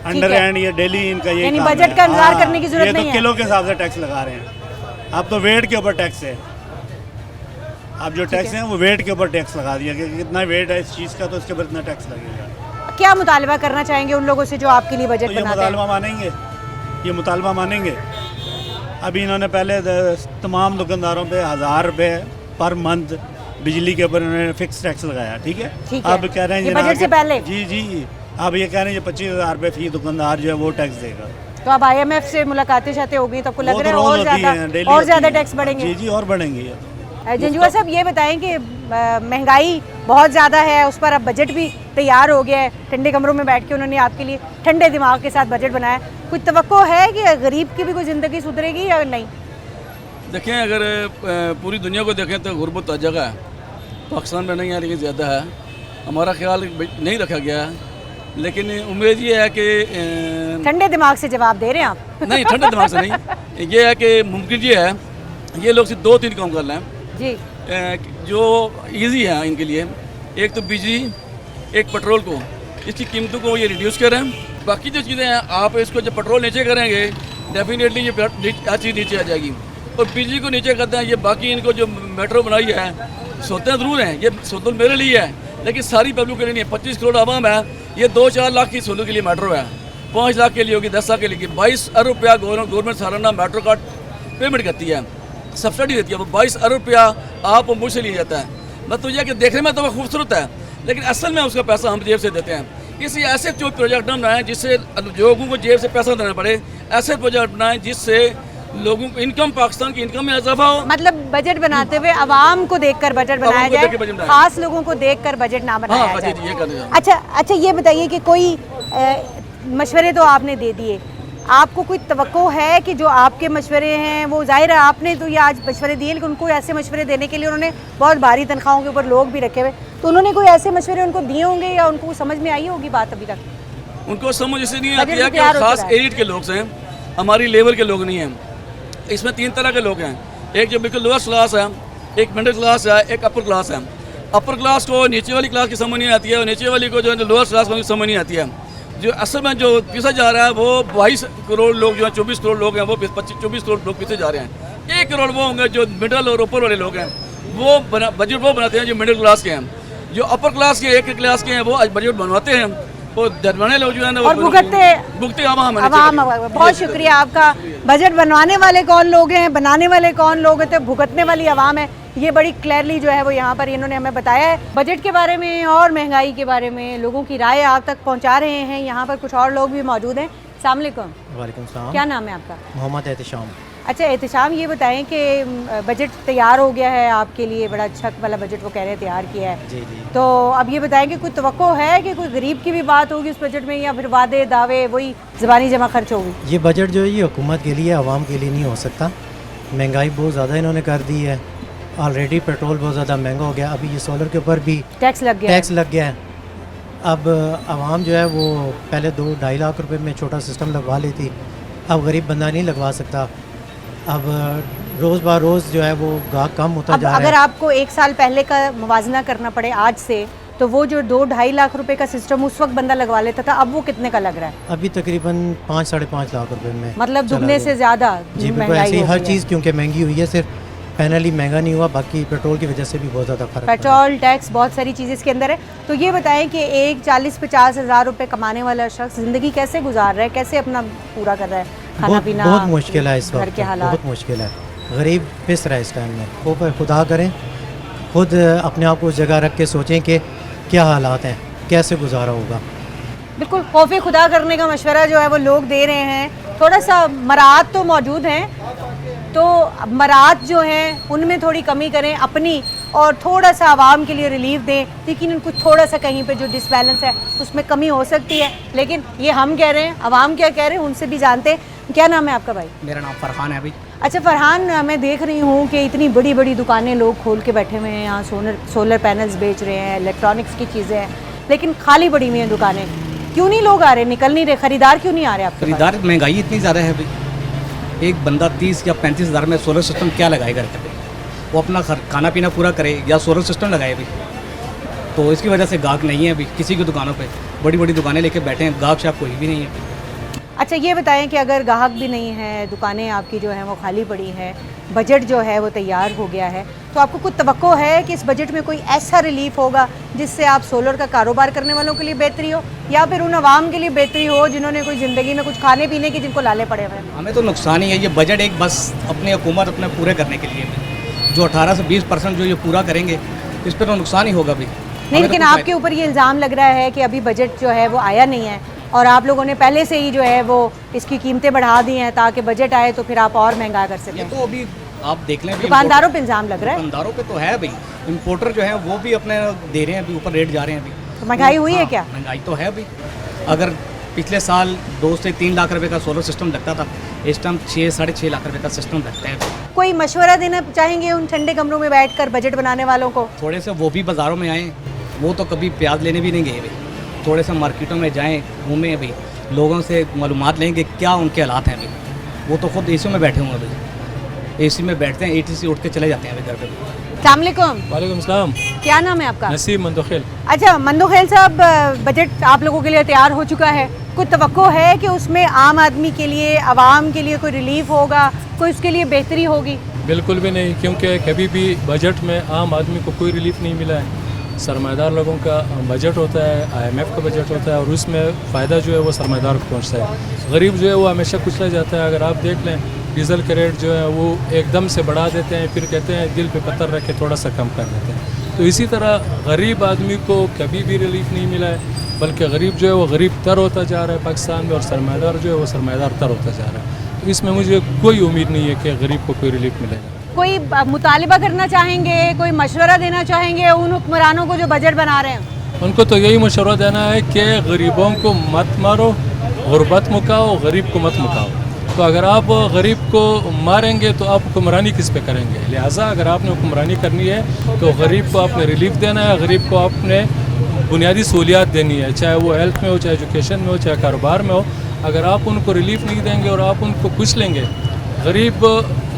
अंडर हैंड, ये डेली इनका ये यानी बजट का इंतजार करने की जरूरत नहीं है। किलो के हिसाब से टैक्स लगा रहे हैं। अब तो वेट के ऊपर टैक्स है, अब जो टैक्स है वो वेट के ऊपर टैक्स लगा दिया कि कितना वेट है इस चीज़ का, तो इसके ऊपर इतना टैक्स लगेगा। क्या मुतालबा करना चाहेंगे उन लोगों से जो आपके लिए बजट बनाते हैं? मुतालबा मानेंगे, ये मुतालबा मानेंगे। अभी इन्होंने पहले तमाम दुकानदारों पे 1000 रुपये पर मंथ बिजली के ऊपर इन्होंने फिक्स टैक्स लगाया, ठीक है। अब कह रहे हैं बजट से पहले जी अब ये कह रहे हैं 25,000 रुपये फी दुकानदार जो है वो टैक्स देगा। तो अब IMF से मुलाकातें शाते हो गई तो आपको लग रहा है और ज़्यादा टैक्स बढ़ेंगे? जी और बढ़ेंगे। जंजुआ साहब ये बताएं कि महंगाई बहुत ज़्यादा है, उस पर अब बजट भी तैयार हो गया है, ठंडे कमरों में बैठ के उन्होंने आपके लिए ठंडे दिमाग के साथ बजट बनाया, कुछ तवक्को है कि गरीब की भी कोई ज़िंदगी सुधरेगी या नहीं? देखें, अगर पूरी दुनिया को देखें तो गुर्बत हर जगह है, पाकिस्तान में नहीं है लेकिन ज़्यादा है। हमारा ख्याल नहीं रखा गया है, लेकिन उम्मीद ये है कि ठंडे दिमाग से जवाब दे रहे हैं आप? नहीं, ठंडे दिमाग से नहीं, ये है कि मुमकिन ये है ये लोग सिर्फ 2-3 काम कर लें जी, जो इजी है इनके लिए। एक तो बिजली, एक पेट्रोल को, इसकी कीमतों को ये रिड्यूस करें। बाकी जो चीज़ें हैं, आप इसको जब पेट्रोल नीचे करेंगे डेफिनेटली ये हर चीज़ नीचे आ जाएगी, और बिजली को नीचे करते हैं। ये बाकी इनको जो मेट्रो बनाई है, सोचते ज़रूर हैं, ये सोचते मेरे लिए है, लेकिन सारी पब्लिक के लिए नहीं है। 25 करोड़ आवाम है, ये 2-4 लाख की सोलर के लिए मेट्रो है, 5 लाख के लिए होगी, 10 लाख के लिए। 22 अरब रुपया गवर्नमेंट सालाना मेट्रो का पेमेंट करती है, सब्सिडी देती है। वो 22 अरब रुपया आप मुझसे लिया जाता है। बस तो यह कि देखने में तो वो खूबसूरत है, लेकिन असल में उसका पैसा हम जेब से देते हैं। इसी ऐसे जो प्रोजेक्ट हम बनाएं जिससे लोगों को जेब से पैसा देना पड़े, ऐसे प्रोजेक्ट बनाएं जिससे लोगों को इनकम, पाकिस्तान की इनकम में इजाफा हो। मतलब बजट बनाते हुए आवाम को देखकर बजट बनाया जाए, खास लोगों को देखकर बजट ना बनाया जाए। अच्छा, ये बताइए कि कोई मशवरे तो आपने दे दिए, आपको कोई तवक्को है कि जो आपके मशवरे हैं वो जाहिर है आपने तो ये आज मशवरे दिए, लेकिन उनको ऐसे मशवरे देने के लिए उन्होंने बहुत भारी तनख्वाहों के ऊपर लोग भी रखे हुए, तो उन्होंने कोई ऐसे मशवरे उनको दिए होंगे या उनको समझ में आई होगी बात अभी तक? उनको समझ इसलिए नहीं आती है कि खास एलिट के लोग हैं, हमारी लेवल के लोग नहीं हैं। इसमें 3 तरह के लोग हैं, एक जो बिल्कुल लोअर क्लास है, एक मिडिल क्लास है, एक अपर क्लास है। अपर क्लास को नीचे वाली क्लास की समझ नहीं आती है और नीचे वाली को जो है लोअर क्लास को समझ नहीं आती है। जो असल में जो पीछे जा रहा है वो 22 करोड़ लोग जो है, 24 करोड़ लोग हैं, वो 24 करोड़ लोग पीछे जा रहे हैं। 1 करोड़ वो होंगे जो मिडिल और ऊपर वाले लोग हैं, वो बजट वो बनाते हैं जो मिडिल क्लास के हैं। जो अपर क्लास के, एक क्लास के हैं, वो बजट बनवाते हैं, वो दरवाने लोग जो है ना वो भुगते आवाम। बहुत शुक्रिया आपका। बजट बनवाने वाले कौन लोग हैं, बनाने वाले कौन लोग हैं, तो भुगतने वाली आवाम है, ये बड़ी क्लियरली जो है वो यहाँ पर इन्होंने हमें बताया है। बजट के बारे में और महंगाई के बारे में लोगों की राय आप तक पहुँचा रहे हैं। यहाँ पर कुछ और लोग भी मौजूद हैं। अस्सलाम वालेकुम। वालेकुम सलाम। क्या नाम है आपका? मोहम्मद एहतिशाम। अच्छा एहतिशाम, ये बताएं कि बजट तैयार हो गया है आपके लिए, बड़ा अच्छा वाला बजट वो कह रहे हैं तैयार किया है। जी जी। तो अब ये बताएं कि कोई तवक्को है कि कोई गरीब की भी बात होगी उस बजट में, या फिर वादे दावे वही ज़बानी जमा खर्च होगी? ये बजट जो है ये हुकूमत के लिए, आवाम के लिए नहीं हो सकता। महंगाई बहुत ज़्यादा इन्होंने कर दी है, ऑलरेडी पेट्रोल बहुत ज़्यादा महंगा हो गया, अभी ये सोलर के ऊपर भी टैक्स लग गया है। अब आवाम जो है वो पहले 2-2.5 लाख रुपए में छोटा सिस्टम लगवा लेती, अब गरीब बंदा नहीं लगवा सकता। अब रोज़ ब रोज़ जो है वो गाहक कम होता जा रहा है। अगर आपको 1 साल पहले का मुवाजना करना पड़े आज से, तो वो जो 2-2.5 लाख रुपए का सिस्टम उस वक्त बंदा लगवा लेता था, अब वो कितने का लग रहा है? अभी तकरीबन 5-5.5 लाख रुपए में, मतलब दुगने से ज़्यादा महंगाई। हर चीज़ क्योंकि महंगी हुई है, सिर्फ पैनल ही महंगा नहीं हुआ, बाकी पेट्रोल की वजह से भी बहुत ज़्यादा फर्क, पेट्रोल टैक्स बहुत सारी चीज़ें इसके अंदर है। तो ये बताएं कि एक 40-50 हज़ार रुपए कमाने वाला शख्स ज़िंदगी कैसे गुजार रहा है, कैसे अपना पूरा कर रहा है, खाना पीना? बहुत मुश्किल है इस वक्त, घर के हालात बहुत मुश्किल है। गरीब पिस रहा है इस टाइम में। वो खुदा करें, खुद अपने आप को उस जगह रख के सोचें कि क्या हालात हैं, कैसे गुजारा होगा। बिल्कुल खौफे खुदा करने का मशवरा जो है वो लोग दे रहे हैं। थोड़ा सा मराहत तो मौजूद हैं, तो मराहत जो हैं उनमें थोड़ी कमी करें अपनी, और थोड़ा सा आवाम के लिए रिलीफ दें, लेकिन उनको थोड़ा सा कहीं पे जो डिसबैलेंस है उसमें कमी हो सकती है। लेकिन ये हम कह रहे हैं, आवाम क्या कह रहे हैं उनसे भी जानते हैं। क्या नाम है आपका भाई? मेरा नाम फरहान है अभी। अच्छा फरहान, मैं देख रही हूँ कि इतनी बड़ी बड़ी दुकानें लोग खोल के बैठे हुए हैं, यहाँ सोलर पैनल्स बेच रहे हैं, इलेक्ट्रॉनिक्स की चीज़ें हैं, लेकिन खाली पड़ी हुई हैं दुकानें। क्यों नहीं लोग आ रहे, निकल नहीं रहे, खरीदार क्यों नहीं आ रहे आपके? खरीदार, महंगाई इतनी ज़्यादा है अभी। एक बंदा 30 या 35 हज़ार में सोलर सिस्टम क्या लगाएगा घर पे? वो अपना खाना पीना पूरा करे या सोलर सिस्टम लगाए अभी? तो इसकी वजह से गाहक नहीं है अभी किसी की दुकानों पे। बड़ी बड़ी दुकानें लेके बैठे हैं, गाहक शायद कोई भी नहीं है। अच्छा ये बताएं कि अगर गाहक भी नहीं है, दुकानें आपकी जो हैं वो खाली पड़ी हैं, बजट जो है वो तैयार हो गया है, तो आपको कुछ तवक्को है कि इस बजट में कोई ऐसा रिलीफ होगा जिससे आप सोलर का कारोबार करने वालों के लिए बेहतरी हो, या फिर उन आवाम के लिए बेहतरी हो जिन्होंने कोई ज़िंदगी में कुछ खाने पीने की जिनको लाले पड़े हुए हैं? हमें तो नुकसान ही है। ये बजट एक बस अपनी हुकूमत अपने पूरे करने के लिए, जो 18 से 20% जो ये पूरा करेंगे इस पर तो नुकसान ही होगा अभी। नहीं, लेकिन आपके ऊपर ये इल्ज़ाम लग रहा है कि अभी बजट जो है वो आया नहीं है और आप लोगों ने पहले से ही जो है वो इसकी कीमतें बढ़ा दी हैं ताकि बजट आए तो फिर आप और महंगा कर सकें। तो अभी आप देख लें, दुकानदारों पे इल्ज़ाम लग रहा है। दुकानदारों पे तो है भाई, इम्पोर्टर जो है वो भी अपने दे रहे हैं, अभी ऊपर रेट जा रहे हैं अभी। तो महंगाई हुई है क्या? महंगाई तो है भाई। अगर पिछले साल 2 से 3 लाख रुपए का सोलर सिस्टम लगता था, इस टाइम 6-6.5 लाख रुपए का सिस्टम लगता है। कोई मशवरा देना चाहेंगे उन ठंडे कमरों में बैठकर बजट बनाने वालों को? थोड़े से वो भी बाज़ारों में आएँ, वो तो कभी प्याज लेने भी नहीं गए भाई। थोड़े से मार्केटों में जाएँ, घूमें भाई, लोगों से मालूमात लेंगे क्या उनके हालात हैं अभी। वो तो खुद एसी में बैठे हुए हैं अभी, एसी में बैठते हैं, एसी से उठ के चले जाते हैं अभी घर पे। अस्सलामुअलैकुम। वालेकुम सलाम। क्या नाम है आपका? नसीब मंदोखेल। अच्छा मंदोखेल साहब, बजट आप लोगों के लिए तैयार हो चुका है, कुछ तवक्को है कि उसमें आम आदमी के लिए, आवाम के लिए कोई रिलीफ होगा, कोई उसके लिए बेहतरी होगी? बिल्कुल भी नहीं, क्योंकि कभी भी बजट में आम आदमी को कोई रिलीफ नहीं मिला है। सरमायादार लोगों का बजट होता है, IMF का बजट होता है, और उसमें फ़ायदा जो है वो सरमायादार को पहुंचता है। गरीब जो है वो हमेशा कुचला जाता है। अगर आप देख लें डीज़ल के रेट जो है वो एकदम से बढ़ा देते हैं, फिर कहते हैं दिल पे पत्थर रख के थोड़ा सा कम कर देते हैं। तो इसी तरह गरीब आदमी को कभी भी रिलीफ नहीं मिला है, बल्कि गरीब जो है वो गरीब तर होता जा रहा है पाकिस्तान में, और सरमायादार जो है वो सरमायादार तर होता जा रहा है। तो इसमें मुझे कोई उम्मीद नहीं है कि गरीब को कोई रिलीफ मिलेगा। कोई मुतालिबा करना चाहेंगे, कोई मशवरा देना चाहेंगे उन हुक्मरानों को जो बजट बना रहे हैं? उनको तो यही मशवरा देना है कि गरीबों को मत मारो, गुर्बत मुकाओ, गरीब को मत मुकाओ। तो अगर आप गरीब को मारेंगे तो आप हुक्मरानी किस पे करेंगे? लिहाजा अगर आपने हुक्मरानी करनी है तो गरीब को आपने रिलीफ देना है, गरीब को आपने बुनियादी सहूलियात देनी है, चाहे वो हेल्थ में हो, चाहे एजुकेशन में हो, चाहे कारोबार में हो। अगर आप उनको रिलीफ नहीं देंगे और आप उनको कुछ लेंगे, गरीब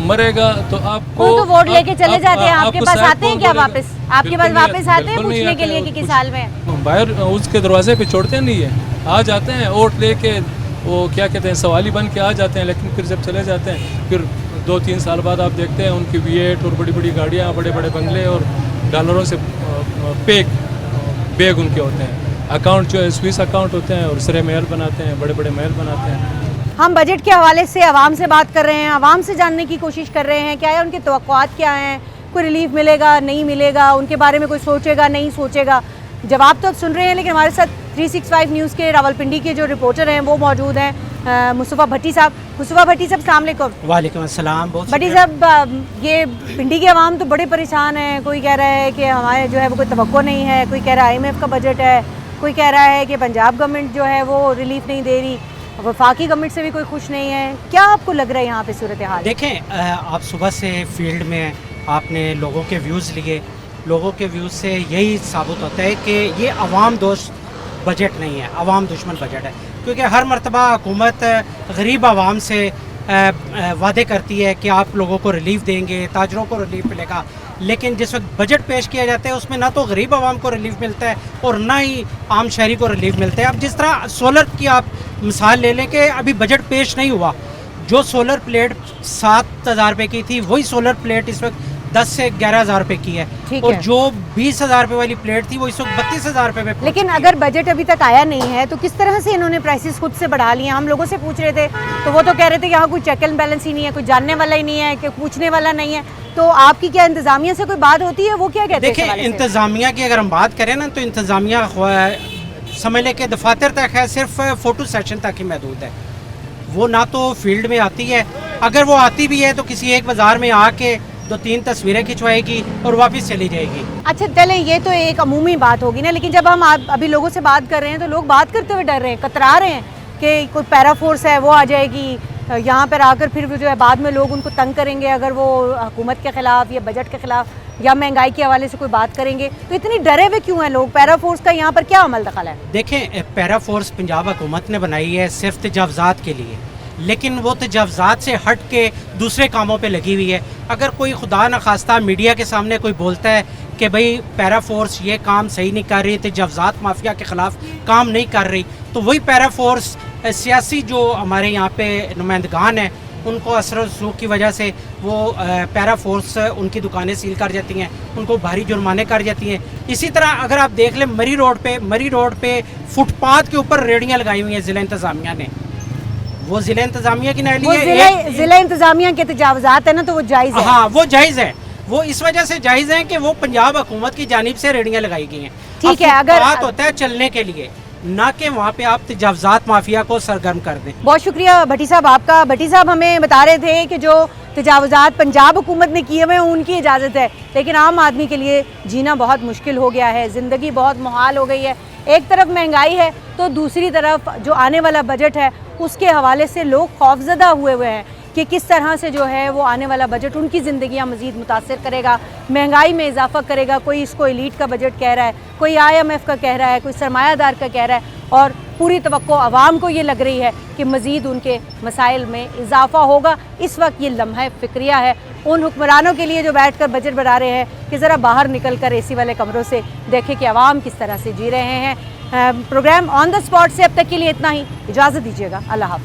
मरेगा तो आपको तो वोट लेके चले जाते हैं, आपके पास आते हैं क्या वापस? आपके पास वापस आते हैं पूछने के लिए कि किस हाल में? बाहर उसके दरवाजे पे छोड़ते नहीं है, आ जाते हैं वोट लेके, वो क्या कहते हैं सवाली बन के आ जाते हैं, लेकिन फिर जब चले जाते हैं फिर 2-3 साल बाद आप देखते हैं उनकी V8 और बड़ी बड़ी गाड़ियाँ, बड़े बड़े बंगले और डॉलरों से बैग उनके होते हैं। अकाउंट जो है स्विस अकाउंट होते हैं और सरे महल बनाते हैं, बड़े बड़े महल बनाते हैं। हम बजट के हवाले से आवाम से बात कर रहे हैं, आवाम से जानने की कोशिश कर रहे हैं क्या है उनके तवक्कुआत क्या हैं, कोई रिलीफ मिलेगा नहीं मिलेगा, उनके बारे में कोई सोचेगा नहीं सोचेगा। जवाब तो अब सुन रहे हैं, लेकिन हमारे साथ 365 न्यूज़ के रावलपिंडी के जो रिपोर्टर हैं वो मौजूद हैं, मुस्तफ़ा भट्टी साहब। मुस्तफ़ा भट्टी साहब अस्सलाम वालेकुम। वालेकुम अस्सलाम। भट्टी साहब, ये पिंडी के अवाम तो बड़े परेशान हैं, कोई कह रहा है कि हमारे जो है वो कोई तवक्को नहीं है, कोई कह रहा है IMF का बजट है, कोई कह रहा है कि पंजाब गवर्नमेंट जो है वो रिलीफ नहीं दे रही, वफाकी गवर्नमेंट से भी कोई खुश नहीं है। क्या आपको लग रहा है यहाँ पे सूरत हाल? देखें, आप सुबह से फील्ड में आपने लोगों के व्यूज़ लिए, लोगों के व्यूज़ से यही साबित होता है कि ये अवाम दोस्त बजट नहीं है, अवाम दुश्मन बजट है। क्योंकि हर मरतबा हुकूमत गरीब आवाम से वादे करती है कि आप लोगों को रिलीफ देंगे, ताजरों को रिलीफ मिलेगा, लेकिन जिस वक्त बजट पेश किया जाता है उसमें ना तो गरीब आवाम को रिलीफ मिलता है और ना ही आम शहरी को रिलीफ मिलता है। अब जिस तरह सोलर की आप मिसाल ले लें कि अभी बजट पेश नहीं हुआ, जो सोलर प्लेट 7,000 रुपये की थी वही सोलर प्लेट इस वक्त 10 से 11,000 रुपये की है, और जो 20,000 रुपये वाली प्लेट थी वो इस वक्त 32,000 रुपये में। लेकिन अगर बजट अभी तक आया नहीं है तो किस तरह से इन्होंने प्राइसेस खुद से बढ़ा लिए? हम लोगों से पूछ रहे थे तो वो तो कह रहे थे यहाँ कोई चेक एंड बैलेंस ही नहीं है, कोई जानने वाला ही नहीं है, कोई पूछने वाला नहीं है। तो आपकी क्या इंतजामिया से कोई बात होती है, वो क्या कहते हैं? देखिए, इंतजामिया की अगर हम बात करें ना तो इंतजामिया समझ लें कि दफातर तक है, सिर्फ फोटो सेशन तक ही महदूद है। वो ना तो फील्ड में आती है, अगर वो आती भी है तो किसी एक बाज़ार में आके 2-3 तस्वीरें खिंचवाएगी और वापस चली जाएगी। अच्छा चलें, ये तो एक अमूमी बात होगी ना, लेकिन जब हम अभी लोगों से बात कर रहे हैं तो लोग बात करते हुए डर रहे हैं, कतरा रहे हैं कि कोई पैरा फोर्स है वो आ जाएगी यहाँ पर आकर, फिर जो है बाद में लोग उनको तंग करेंगे अगर वो हुकूमत के ख़िलाफ़ या बजट के ख़िलाफ़ या महंगाई के हवाले से कोई बात करेंगे। तो इतनी डरे हुए क्यों हैं लोग? पैरा फोर्स का यहाँ पर क्या अमल दखल है? देखें, पैरा फोर्स पंजाब हुकूमत ने बनाई है सिर्फ तजावज़ात के लिए, लेकिन वो तजावज़ात से हट के दूसरे कामों पे लगी हुई है। अगर कोई खुदा न खास्ता मीडिया के सामने कोई बोलता है कि भाई पैरा फोर्स ये काम सही नहीं कर रही, तजावज़ात माफिया के ख़िलाफ़ काम नहीं कर रही, तो वही पैरा फोर्स सियासी जो हमारे यहाँ पे नुमाइंदगान हैं उनको असर रसूख की वजह से वो पैरा फोर्स उनकी दुकानें सील कर जाती हैं, उनको भारी जुर्माने कर जाती हैं। इसी तरह अगर आप देख लें मरी रोड पे फुटपाथ के ऊपर रेहड़ियाँ लगाई हुई हैं ज़िला इंतज़ामिया ने। वो ज़िला इंतज़ामिया की नहली है, ज़िला इंतज़ामिया के तजावज़ात है ना, तो वो जायज़ है। हाँ, वो जायज़ है, वो इस वजह से जायज़ है कि वो पंजाब हुकूमत की जानिब से रेहड़ियाँ लगाई गई हैं। ठीक है, अगर बात होता है चलने के लिए, ना कि वहाँ पे आप तजावज़ात माफिया को सरगर्म कर दें। बहुत शुक्रिया भट्टी साहब आपका। भट्टी साहब हमें बता रहे थे कि जो तजावज़ात पंजाब हुकूमत ने किए हुए हैं उनकी इजाज़त है, लेकिन आम आदमी के लिए जीना बहुत मुश्किल हो गया है, ज़िंदगी बहुत मुहाल हो गई है। एक तरफ महंगाई है तो दूसरी तरफ जो आने वाला बजट है उसके हवाले से लोग खौफज़दा हुए हैं कि किस तरह से जो है वो आने वाला बजट उनकी ज़िंदगियाँ मज़ीद मुतासर करेगा, महंगाई में इजाफा करेगा। कोई इसको एलीट का बजट कह रहा है, कोई IMF का कह रहा है, कोई सरमायादार का कह रहा है, और पूरी तवक्को आवाम को ये लग रही है कि मज़ीद उनके मसाइल में इजाफा होगा। इस वक्त ये लम्हा फ़िक्रिया है उन हुक्मरानों के लिए जो बैठ कर बजट बना रहे हैं कि ज़रा बाहर निकल कर AC वाले कमरों से देखें कि आवाम किस तरह से जी रहे हैं। प्रोग्राम ऑन द स्पॉट से अब तक के लिए इतना ही, इजाज़त दीजिएगा, अल्लाह हाफ़िज़।